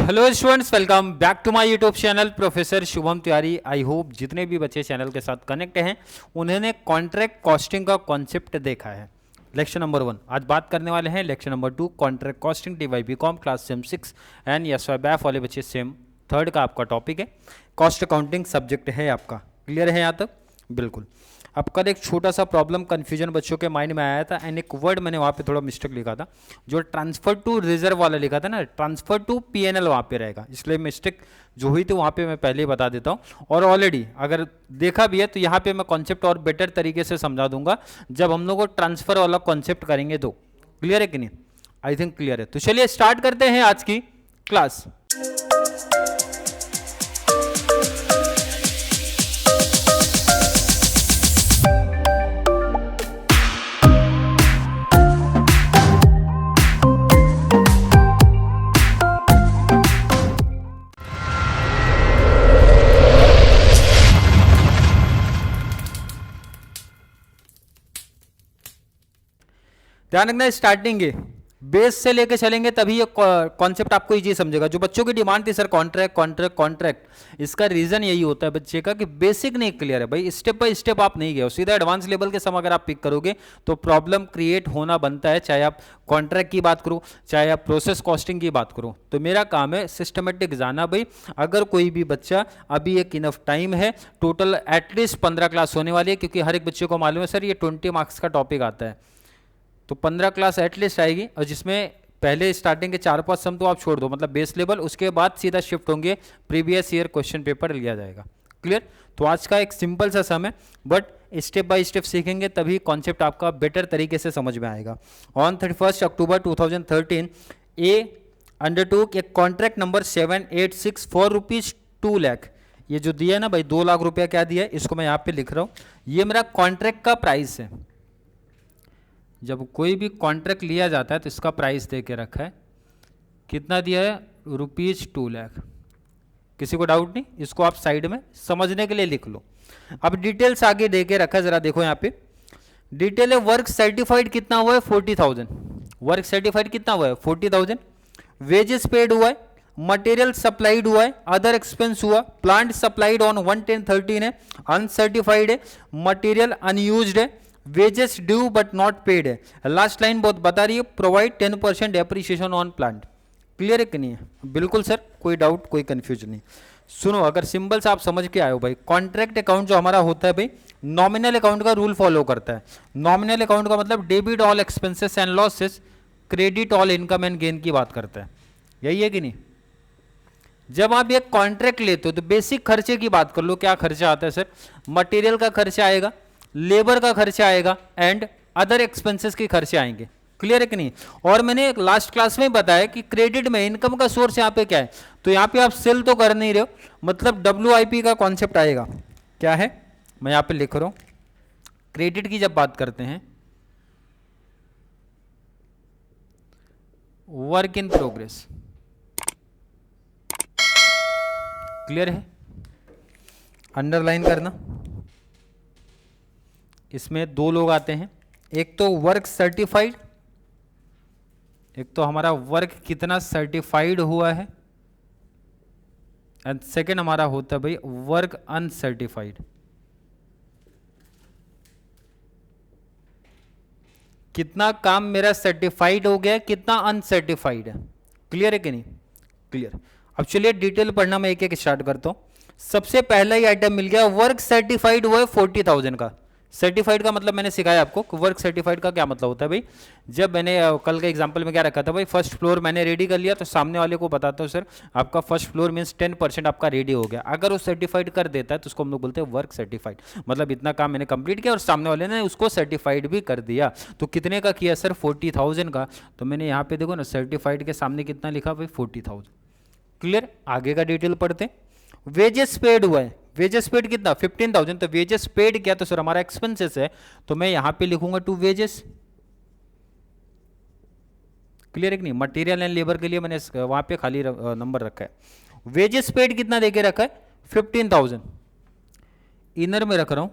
Hello students, welcome back to my YouTube channel professor Shubham Tiwari. I hope जितने भी बच्चे channel के साथ कनेक्ट हैं उन्होंने कॉन्ट्रैक्ट कॉस्टिंग का कॉन्सेप्ट देखा है। लेक्चर नंबर 1 आज बात करने वाले हैं। Lecture number 2 contract costing D Y B com class sem 6 and S Y BAF वाले बच्चे सेम 3rd का आपका टॉपिक है। कॉस्ट अकाउंटिंग सब्जेक्ट है आपका। क्लियर है यहाँ तक? बिल्कुल। अब कल एक छोटा सा प्रॉब्लम कन्फ्यूजन बच्चों के माइंड में आया था एंड एक वर्ड मैंने वहाँ पे थोड़ा मिस्टेक लिखा था, जो ट्रांसफर टू रिजर्व वाला लिखा था ना, ट्रांसफर टू पीएनएल वहाँ पे रहेगा, इसलिए मिस्टेक जो हुई थी वहाँ पे मैं पहले ही बता देता हूँ। और ऑलरेडी अगर देखा भी है तो यहाँ पे मैं कॉन्सेप्ट और बेटर तरीके से समझा दूंगा जब हम लोग ट्रांसफर वाला कॉन्सेप्ट करेंगे तो। क्लियर है कि नहीं? आई थिंक क्लियर है। तो चलिए स्टार्ट करते हैं आज की क्लास। ध्यान रखना, स्टार्टिंग है बेस से लेके चलेंगे तभी ये कॉन्सेप्ट आपको इजी समझेगा। जो बच्चों की डिमांड थी सर कॉन्ट्रैक्ट कॉन्ट्रैक्ट कॉन्ट्रैक्ट, इसका रीजन यही होता है बच्चे का कि बेसिक नहीं क्लियर है भाई। स्टेप बाय स्टेप आप नहीं गए हो, सीधा एडवांस लेवल के सम अगर आप पिक करोगे तो प्रॉब्लम क्रिएट होना बनता है। चाहे आप कॉन्ट्रैक्ट की बात करो, चाहे आप प्रोसेस कॉस्टिंग की बात करो। तो मेरा काम है सिस्टमेटिक जाना भाई। अगर कोई भी बच्चा अभी एक इनफ टाइम है, टोटल एटलीस्ट 15 क्लास होने वाली है, क्योंकि हर एक बच्चे को मालूम है सर ये 20 मार्क्स का टॉपिक आता है, तो 15 क्लास एटलीस्ट आएगी। और जिसमें पहले स्टार्टिंग के 4-5 सम तो आप छोड़ दो, मतलब बेस लेवल, उसके बाद सीधा शिफ्ट होंगे, प्रीवियस ईयर क्वेश्चन पेपर लिया जाएगा। क्लियर? तो आज का एक सिंपल सा सम है, बट स्टेप बाय स्टेप सीखेंगे तभी कॉन्सेप्ट आपका बेटर तरीके से समझ में आएगा। ऑन 31 अक्टूबर 2013 ए अंडरटूक एक कॉन्ट्रैक्ट नंबर 786 फॉर ₹2 लाख। ये जो दिया है ना भाई, 2 लाख रुपया क्या दिया है, इसको मैं यहाँ पे लिख रहा हूँ। ये मेरा कॉन्ट्रैक्ट का प्राइस है। जब कोई भी कॉन्ट्रैक्ट लिया जाता है तो इसका प्राइस दे के रखा है, कितना दिया है, ₹2 लाख। किसी को डाउट नहीं? इसको आप साइड में समझने के लिए लिख लो। अब डिटेल्स आगे दे के रखा है, जरा देखो यहाँ पे डिटेल है। वर्क सर्टिफाइड कितना हुआ है, 40,000। वर्क सर्टिफाइड कितना हुआ है, 40,000। वेजेस पेड हुआ है, मटेरियल सप्लाइड हुआ है, अदर एक्सपेंस हुआ, प्लांट सप्लाइड ऑन 1/10/13 है, अनसर्टिफाइड है, मटेरियल अनयूज्ड है, wages due but not paid है। लास्ट लाइन बहुत बता रही है, provide 10% appreciation on plant. Clear है कि नहीं है? बिल्कुल सर, कोई डाउट कोई कंफ्यूजन नहीं। सुनो, अगर सिंबल्स आप समझ के आए हो भाई, कॉन्ट्रैक्ट अकाउंट जो हमारा होता है भाई, नॉमिनल अकाउंट का रूल फॉलो करता है। नॉमिनल अकाउंट का मतलब debit all expenses and losses, credit all income and gain की बात करता है। यही है कि नहीं? जब आप एक कॉन्ट्रैक्ट लेते हो तो बेसिक खर्चे की बात कर लो। क्या खर्चा आता है सर? मटेरियल का खर्चा आएगा, लेबर का खर्चा आएगा एंड अदर एक्सपेंसेस के खर्चे आएंगे। क्लियर है कि नहीं? और मैंने एक लास्ट क्लास में बताया कि क्रेडिट में इनकम का सोर्स यहाँ पे क्या है, तो यहाँ पे आप सेल तो कर नहीं रहे हो, मतलब WIP का कॉन्सेप्ट आएगा। क्या है, मैं यहाँ पे लिख रहा हूँ। क्रेडिट की जब बात करते हैं, वर्क इन प्रोग्रेस। क्लियर है? अंडरलाइन करना। इसमें 2 लोग आते हैं, एक तो वर्क सर्टिफाइड, एक तो हमारा वर्क कितना सर्टिफाइड हुआ है, एंड सेकेंड हमारा होता है भाई वर्क अनसर्टिफाइड। कितना काम मेरा सर्टिफाइड हो गया, कितना अनसर्टिफाइड है। क्लियर है कि नहीं? क्लियर। अब चलिए डिटेल पढ़ना मैं एक एक स्टार्ट करता हूं। सबसे पहला ही आइटम मिल गया, वर्क सर्टिफाइड हुआ है 40,000 का। सर्टिफाइड का मतलब मैंने सिखाया आपको। वर्क सर्टिफाइड का क्या मतलब होता है भाई, जब मैंने कल के एग्जांपल में क्या रखा था भाई, फर्स्ट फ्लोर मैंने रेडी कर लिया तो सामने वाले को बताता हूँ सर आपका फर्स्ट फ्लोर मीन्स 10% आपका रेडी हो गया। अगर वो सर्टिफाइड कर देता है तो उसको हम लोग बोलते हैं वर्क सर्टिफाइड, मतलब इतना काम मैंने कंप्लीट किया और सामने वाले ने उसको सर्टिफाइड भी कर दिया। तो कितने का किया सर, 40,000 का। तो मैंने यहाँ पे देखो ना, सर्टिफाइड के सामने कितना लिखा भाई, 40,000। क्लियर? आगे का डिटेल पढ़ते। वेजेस पेड हुआ है, वेजेस पेड कितना, 15,000। तो वेजेस पेड क्या, तो सर हमारा एक्सपेंसेस है, तो मैं यहां पे लिखूंगा टू वेजेस। क्लियर है कि नहीं? मटेरियल एंड लेबर के लिए मैंने वहां पे खाली नंबर रखा है। वेजेस पेड कितना देके रखा है, 15,000। इनर में रख रहा हूं,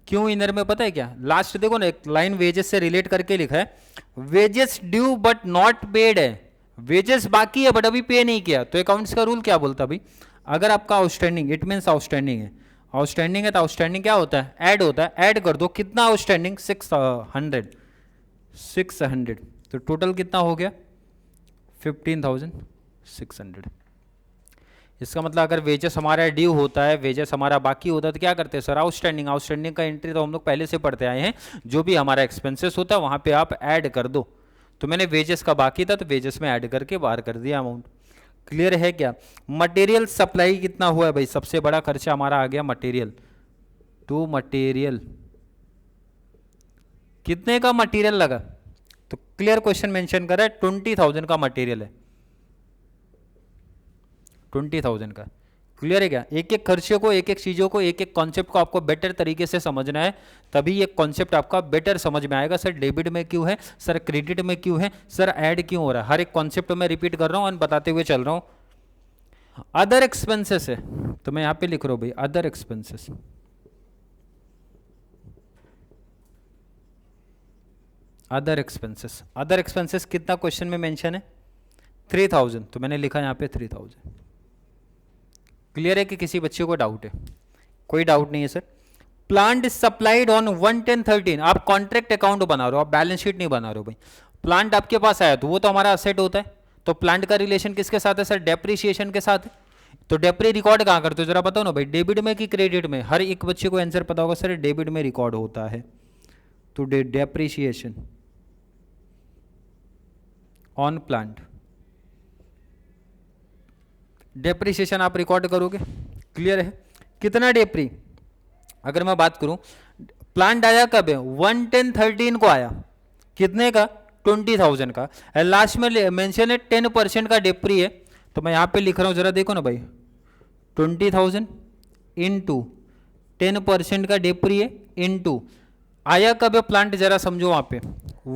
क्यों इनर में पता है क्या, लास्ट देखो ना एक लाइन वेजेस से रिलेट करके लिखा है, wages due but not paid है। वेजेस बाकी है बट अभी पे नहीं किया, तो अकाउंट्स का रूल क्या बोलता है भाई, अगर आपका आउटस्टैंडिंग, इट मीन्स आउटस्टैंडिंग है, आउटस्टैंडिंग है तो आउटस्टैंडिंग क्या होता है, ऐड होता है, ऐड कर दो, कितना आउटस्टैंडिंग 600, तो टोटल कितना हो गया 15,600। इसका मतलब अगर वेजेस हमारा ड्यू होता है, वेजेस हमारा बाकी होता है तो क्या करते हैं सर, आउटस्टैंडिंग, आउटस्टैंडिंग का एंट्री तो हम लोग पहले से पढ़ते आए हैं, जो भी हमारा एक्सपेंसेस होता है वहां पे आप ऐड कर दो, तो मैंने वेजेस का बाकी था तो वेजेस में ऐड करके बाहर कर दिया अमाउंट। क्लियर है क्या। मटेरियल सप्लाई कितना हुआ है भाई, सबसे बड़ा खर्चा हमारा आ गया मटेरियल, टू मटेरियल, कितने का मटेरियल लगा, तो क्लियर क्वेश्चन मेंशन कर रहा है 20,000 का मटेरियल है, 20,000 का। क्लियर है क्या, एक एक खर्चे को, एक एक चीज़ों को, एक एक कॉन्सेप्ट को आपको बेटर तरीके से समझना है, तभी ये कॉन्सेप्ट आपका बेटर समझ में आएगा। सर डेबिट में क्यों है, सर क्रेडिट में क्यों है, सर ऐड क्यों हो रहा है, हर एक कॉन्सेप्ट में रिपीट कर रहा हूँ और बताते हुए चल रहा हूँ। अदर एक्सपेंसेस है तो मैं यहाँ पे लिख रहा हूँ भाई other expenses, other expenses, other expenses कितना क्वेश्चन में मेंशन है 3,000, तो मैंने लिखा यहाँ पे 3,000। क्लियर है कि किसी बच्चे को डाउट है, कोई डाउट नहीं है सर। प्लांट सप्लाइड ऑन 1/10/13, आप कॉन्ट्रैक्ट अकाउंट बना रहे हो, आप बैलेंस शीट नहीं बना रहे हो भाई, प्लांट आपके पास आया तो वो तो हमारा असेट होता है, तो प्लांट का रिलेशन किसके साथ है सर, डेप्रिसिएशन के साथ है, तो डेप्री रिकॉर्ड कहाँ करते हो जरा बताओ ना भाई, डेबिट में कि क्रेडिट में, हर एक बच्चे को आंसर पता होगा सर डेबिट में रिकॉर्ड होता है, तो डेप्रिसिएशन ऑन प्लांट, डेप्रिसिएशन आप रिकॉर्ड करोगे। क्लियर है, कितना डेप्री, अगर मैं बात करूं प्लांट आया कब है 1/10/13 को आया, कितने का 20,000 का, लास्ट में मेंशन है 10% का डेप्री है, तो मैं यहां पे लिख रहा हूं जरा देखो ना भाई 20,000 इंटू 10% का डेप्री है इंटू आया कब है प्लांट, जरा समझो वहां पे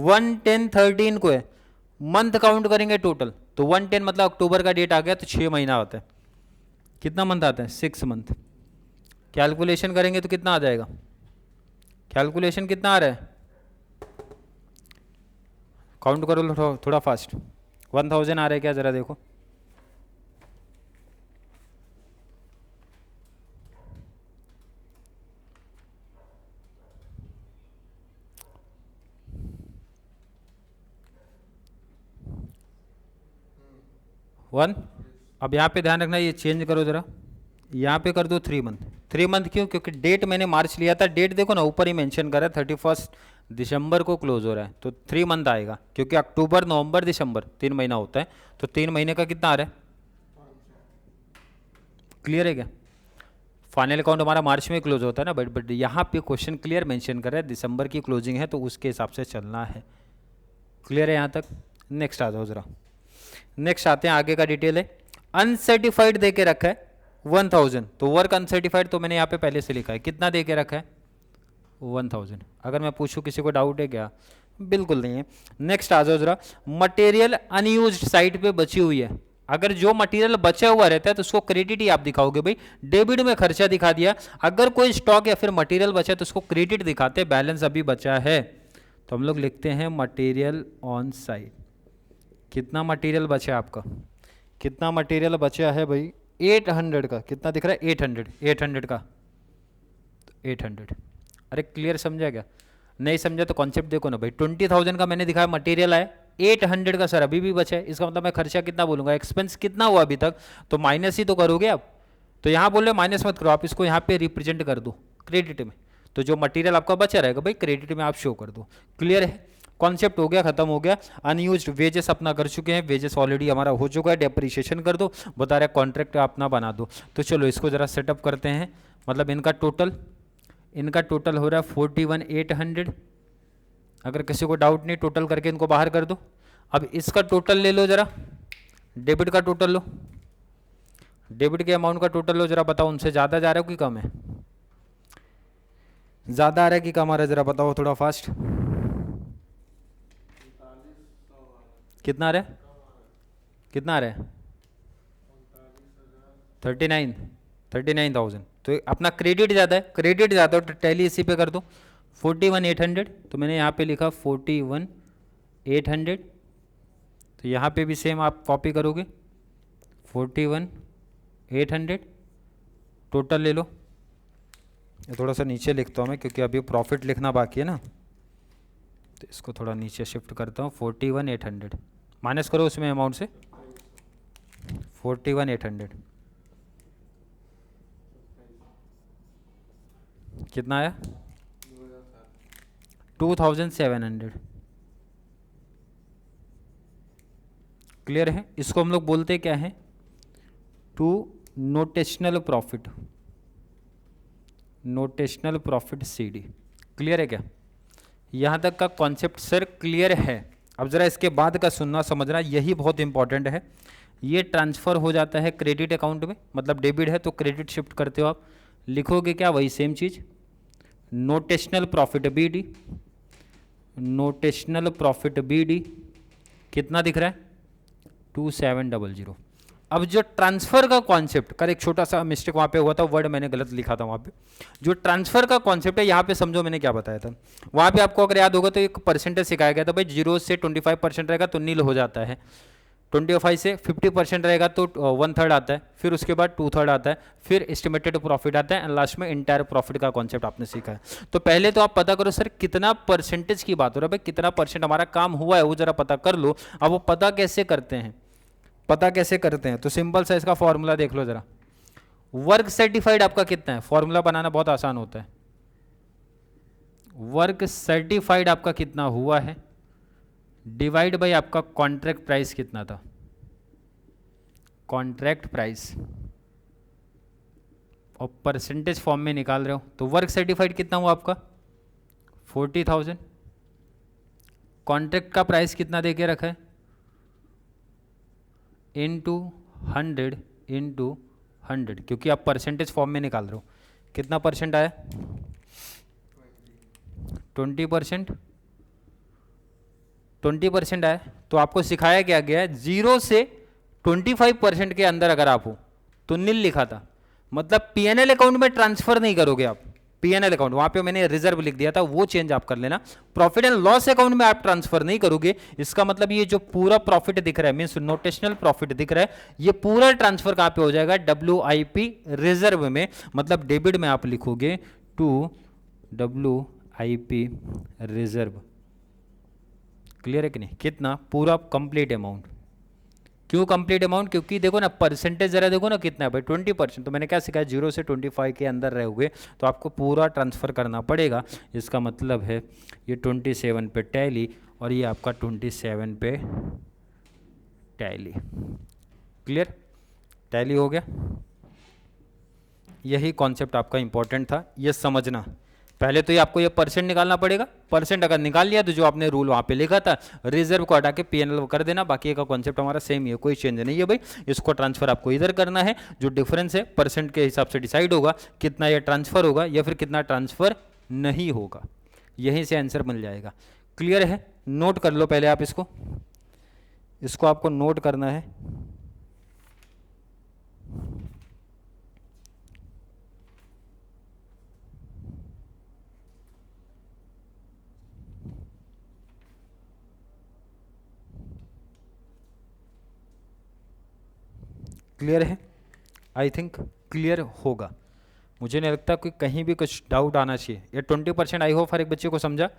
1/10/13 को है, मंथ काउंट करेंगे टोटल, तो 1/10 मतलब अक्टूबर का डेट आ गया तो 6 महीना आता है, कितना मंथ आता है 6 मंथ, कैलकुलेशन करेंगे तो कितना आ जाएगा, कैलकुलेशन कितना आ रहा है, काउंट करो थोड़ा फास्ट, 1,000 आ रहा है क्या जरा देखो, वन। अब यहाँ पे ध्यान रखना, ये चेंज करो जरा, यहाँ पे कर दो 3 मंथ, 3 मंथ क्यों, क्योंकि डेट मैंने मार्च लिया था, डेट देखो ना ऊपर ही मेंशन कर रहा है 31 दिसंबर को क्लोज हो रहा है, तो 3 मंथ आएगा, क्योंकि अक्टूबर नवंबर दिसंबर 3 महीना होता है, तो 3 महीने का कितना आ रहा है। क्लियर है क्या, फाइनल अकाउंट हमारा मार्च में क्लोज होता है ना, बट यहाँ पे क्वेश्चन क्लियर मेंशन कर रहा है दिसंबर की क्लोजिंग है, तो उसके हिसाब से चलना है। क्लियर है यहाँ तक, नेक्स्ट आ जाओ जरा, नेक्स्ट आते हैं, आगे का डिटेल है, अनसर्टिफाइड दे के रखा है 1,000, तो वर्क अनसर्टिफाइड तो मैंने यहाँ पे पहले से लिखा है, कितना दे के रखा है 1,000। अगर मैं पूछूं किसी को डाउट है क्या, बिल्कुल नहीं है। नेक्स्ट आ जाओ जरा, मटेरियल अनयूज्ड साइट पे बची हुई है, अगर जो मटेरियल बचा हुआ रहता है तो उसको क्रेडिट ही आप दिखाओगे भाई, डेबिट में खर्चा दिखा दिया, अगर कोई स्टॉक या फिर मटेरियल बचा है तो उसको क्रेडिट दिखाते, बैलेंस अभी बचा है तो हम लोग लिखते हैं मटेरियल ऑन साइट। कितना मटेरियल बचा है आपका, कितना मटेरियल बचा है भाई 800 का, कितना दिख रहा है 800 का, 800। अरे क्लियर समझा क्या, नहीं समझा तो कॉन्सेप्ट देखो ना भाई, 20,000 का मैंने दिखाया मटेरियल आया, 800 का सर अभी भी बचा है, इसका मतलब मैं खर्चा कितना बोलूंगा, एक्सपेंस कितना हुआ अभी तक, तो माइनस ही तो करोगे आप, तो यहाँ बोल रहे माइनस मत करो, आप इसको यहाँ पे रिप्रेजेंट कर दो क्रेडिट में, तो जो मटेरियल आपका बचा रहेगा भाई क्रेडिट में आप शो कर दो। क्लियर है, कॉन्सेप्ट हो गया, खत्म हो गया। अनयूज्ड वेजेस अपना कर चुके हैं, वेजेस ऑलरेडी हमारा हो चुका है, डेप्रिसिएशन कर दो, बता रहे कॉन्ट्रैक्ट अपना बना दो, तो चलो इसको जरा सेटअप करते हैं, मतलब इनका टोटल हो रहा है 41,800। अगर किसी को डाउट नहीं टोटल करके इनको बाहर कर दो। अब इसका टोटल ले लो जरा, डेबिट का टोटल लो, डेबिट के अमाउंट का टोटल लो, जरा बताओ उनसे ज़्यादा जा रहा है कि कम है, ज़्यादा आ रहा है कि कम आ रहा है, जरा बताओ थोड़ा फास्ट, कितना आ रहा है, कितना आ रहा है 39,000। तो अपना क्रेडिट ज़्यादा है, क्रेडिट ज़्यादा है तो टैली इसी पे कर दो 41,800, तो मैंने यहाँ पे लिखा 41,800 तो यहाँ पे भी सेम आप कॉपी करोगे 41,800 टोटल ले लो। ये थोड़ा सा नीचे लिखता हूँ मैं क्योंकि अभी प्रॉफिट लिखना बाकी है ना, तो इसको थोड़ा नीचे शिफ्ट करता हूँ। 41,800 माइनस करो उसमें अमाउंट से 41,800 कितना आया 2,700। क्लियर है? इसको हम लोग बोलते क्या है to notational profit, notational profit CD। Clear है क्या? यहाँ तक का कॉन्सेप्ट सर क्लियर है? अब जरा इसके बाद का सुनना समझना, यही बहुत इंपॉर्टेंट है। ये ट्रांसफ़र हो जाता है क्रेडिट अकाउंट में, मतलब डेबिट है तो क्रेडिट शिफ्ट करते हो आप, लिखोगे क्या वही सेम चीज़, notational profit BD, notational profit BD कितना दिख रहा है 2,700। अब जो ट्रांसफ़र का कॉन्सेप्ट, कर एक छोटा सा मिस्टेक वहाँ पे हुआ था, वर्ड मैंने गलत लिखा था वहाँ पे। जो ट्रांसफ़र का कॉन्सेप्ट है यहाँ पे समझो मैंने क्या बताया था। वहाँ पे आपको अगर याद होगा तो एक परसेंटेज सिखाया गया था भाई, 0 से 25% रहेगा तो नील हो जाता है, 25 से 50% रहेगा तो 1/3 आता है, फिर उसके बाद 2/3 आता है, फिर एस्टिमेटेड प्रॉफिट आता है, एंड लास्ट में इंटायर प्रॉफिट का कॉन्सेप्ट आपने सीखा है। तो पहले तो आप पता करो सर कितना परसेंटेज की बात हो रहा है भाई, कितना परसेंट हमारा काम हुआ है वो जरा पता कर लो। अब वो पता कैसे करते हैं, पता कैसे करते हैं, तो सिंपल सा इसका फॉर्मूला देख लो जरा। वर्क सर्टिफाइड आपका कितना है, फॉर्मूला बनाना बहुत आसान होता है। वर्क सर्टिफाइड आपका कितना हुआ है डिवाइड बाय आपका कॉन्ट्रैक्ट प्राइस कितना था, कॉन्ट्रैक्ट प्राइस, और परसेंटेज फॉर्म में निकाल रहे हो तो वर्क सर्टिफाइड कितना हुआ आपका 40,000, कॉन्ट्रैक्ट का प्राइस कितना दे के रखा है इंटू 100 क्योंकि आप परसेंटेज फॉर्म में निकाल रहे हो। कितना परसेंट आया 20%, 20% आया। तो आपको सिखाया क्या गया है 0 से 25% के अंदर अगर आप हो तो नील लिखा था, मतलब पीएनएल अकाउंट में ट्रांसफर नहीं करोगे आप, पीएनएल अकाउंट वहां पे मैंने रिजर्व लिख दिया था वो चेंज आप कर लेना। प्रॉफिट एंड लॉस अकाउंट में आप ट्रांसफर नहीं करोगे, इसका मतलब ये जो पूरा प्रॉफिट दिख रहा है मींस नोटेशनल प्रॉफिट दिख रहा है, ये पूरा ट्रांसफर कहां पे हो जाएगा WIP रिजर्व में, मतलब डेबिट में आप लिखोगे टू WIP रिजर्व। क्लियर है कि नहीं? कितना पूरा कंप्लीट अमाउंट। क्यों कंप्लीट अमाउंट? क्योंकि देखो ना परसेंटेज जरा देखो ना कितना है भाई 20%, तो मैंने क्या सिखाया 0 से 25 के अंदर रहोगे तो आपको पूरा ट्रांसफ़र करना पड़ेगा। इसका मतलब है ये 27 पे टैली और ये आपका 27 पे टैली। क्लियर? टैली हो गया। यही कॉन्सेप्ट आपका इंपॉर्टेंट था, ये समझना। पहले तो ये आपको ये परसेंट निकालना पड़ेगा, परसेंट अगर निकाल लिया तो जो आपने रूल वहाँ पे लिखा था रिजर्व को हटा के पीएनएल कर देना, बाकी का कॉन्सेप्ट हमारा सेम ही है, कोई चेंज नहीं है भाई। इसको ट्रांसफर आपको इधर करना है, जो डिफरेंस है परसेंट के हिसाब से डिसाइड होगा कितना ये ट्रांसफर होगा या फिर कितना ट्रांसफर नहीं होगा, यहीं से आंसर मिल जाएगा। क्लियर है? नोट कर लो पहले आप इसको आपको नोट करना है। क्लियर है? आई थिंक क्लियर होगा, मुझे नहीं लगता कि कहीं भी कुछ डाउट आना चाहिए। ये 20% आई होप हर एक बच्चे को समझा।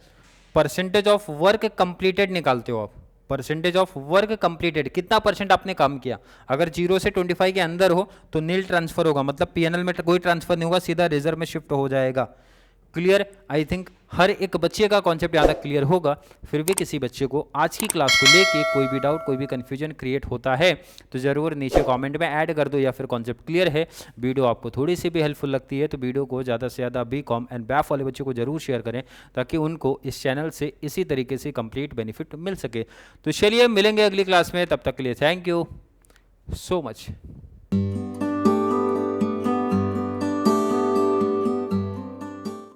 परसेंटेज ऑफ वर्क कंप्लीटेड निकालते हो आप, परसेंटेज ऑफ वर्क कंप्लीटेड कितना परसेंट आपने काम किया, अगर 0 से 25 के अंदर हो तो नील ट्रांसफर होगा, मतलब पीएनएल में कोई ट्रांसफर नहीं होगा, सीधा रिजर्व में शिफ्ट हो जाएगा। क्लियर? आई थिंक हर एक बच्चे का कॉन्सेप्ट यहाँ तक क्लियर होगा। फिर भी किसी बच्चे को आज की क्लास को लेके कोई भी डाउट कोई भी कन्फ्यूजन क्रिएट होता है तो ज़रूर नीचे कमेंट में ऐड कर दो, या फिर कॉन्सेप्ट क्लियर है, वीडियो आपको थोड़ी सी भी हेल्पफुल लगती है तो वीडियो को ज़्यादा से ज़्यादा BCom एंड BAF वाले बच्चों को जरूर शेयर करें ताकि उनको इस चैनल से इसी तरीके से कंप्लीट बेनिफिट मिल सके। तो चलिए मिलेंगे अगली क्लास में, तब तक के लिए थैंक यू सो मच।